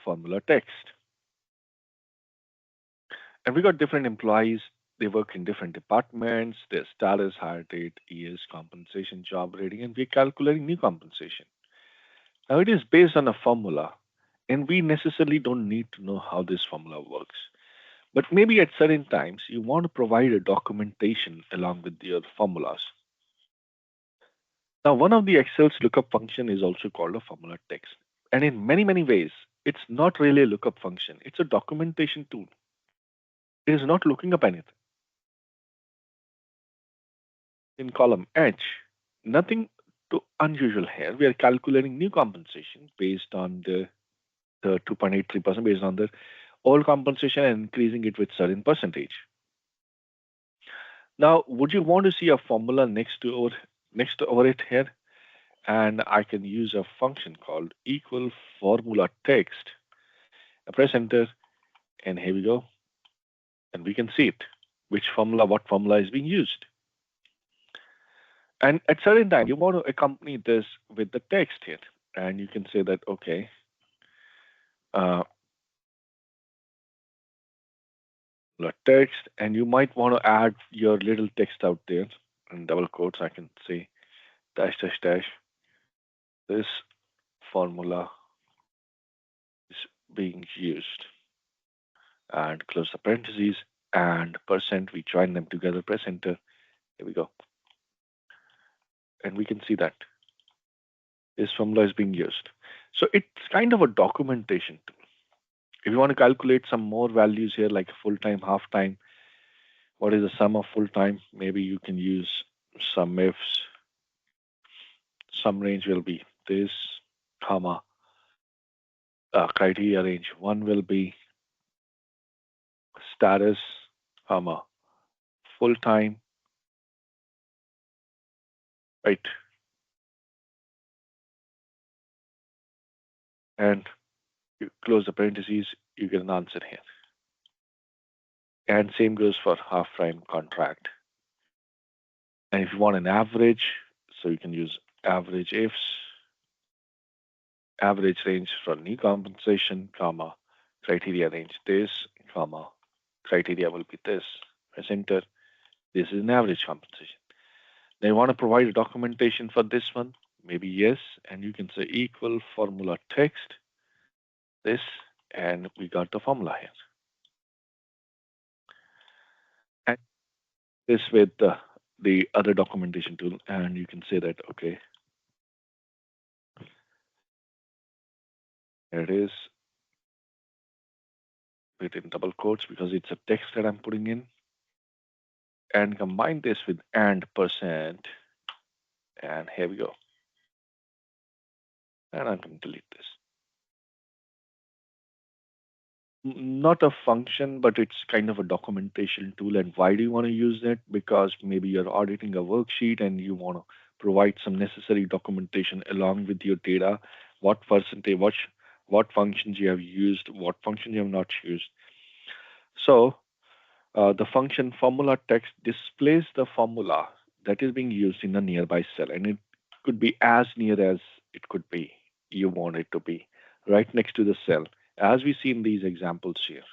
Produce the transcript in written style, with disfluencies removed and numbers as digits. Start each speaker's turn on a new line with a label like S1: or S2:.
S1: formula text. And we got different employees. They work in different departments, their status, hire date, years, compensation, job rating, and we're calculating new compensation. Now it is based on a formula, and we necessarily don't need to know how this formula works. But maybe at certain times you want to provide a documentation along with your formulas. Now one of the Excel's lookup function is also called a formula text. And in many, many ways, it's not really a lookup function. It's a documentation tool. It is not looking up anything. In column H, nothing too unusual here. We are calculating new compensation based on the 2.83% based on the old compensation and increasing it with certain percentage. Now, would you want to see a formula next to over it here? And I can use a function called equal formula text. I press enter, and here we go, and we can see it. What formula is being used. And at certain time, you want to accompany this with the text here, and you can say that okay, uh, the text, and you might want to add your little text out there in double quotes. I can say dash dash dash. This formula is being used, and close the parentheses and percent. We join them together. Press enter. Here we go, and we can see that this formula is being used. So it's kind of a documentation tool. If you want to calculate some more values here, like full time, half time, what is the sum of full time? Maybe you can use some ifs. Sum range will be this, comma, criteria range one will be status, comma, full time, right? And you close the parentheses, you get an answer here. And same goes for half time contract. And if you want an average, so you can use average ifs, average range for new compensation, comma, criteria range this, comma, criteria will be this. Press enter. This is an average compensation. Now you want to provide a documentation for this one? Maybe yes, and you can say equal formula text, this, and we got the formula here. And this with the other documentation tool, and you can say that, okay, here it is, within double quotes because it's a text that I'm putting in, and combine this with and percent, and here we go. And I'm going to delete this. Not a function, but it's kind of a documentation tool. And why do you want to use it? Because maybe you're auditing a worksheet and you want to provide some necessary documentation along with your data, what percentage, what functions you have used, what functions you have not used. So the function formula text displays the formula that is being used in a nearby cell, and it could be as near as it could be you want it to be, right next to the cell, as we see in these examples here.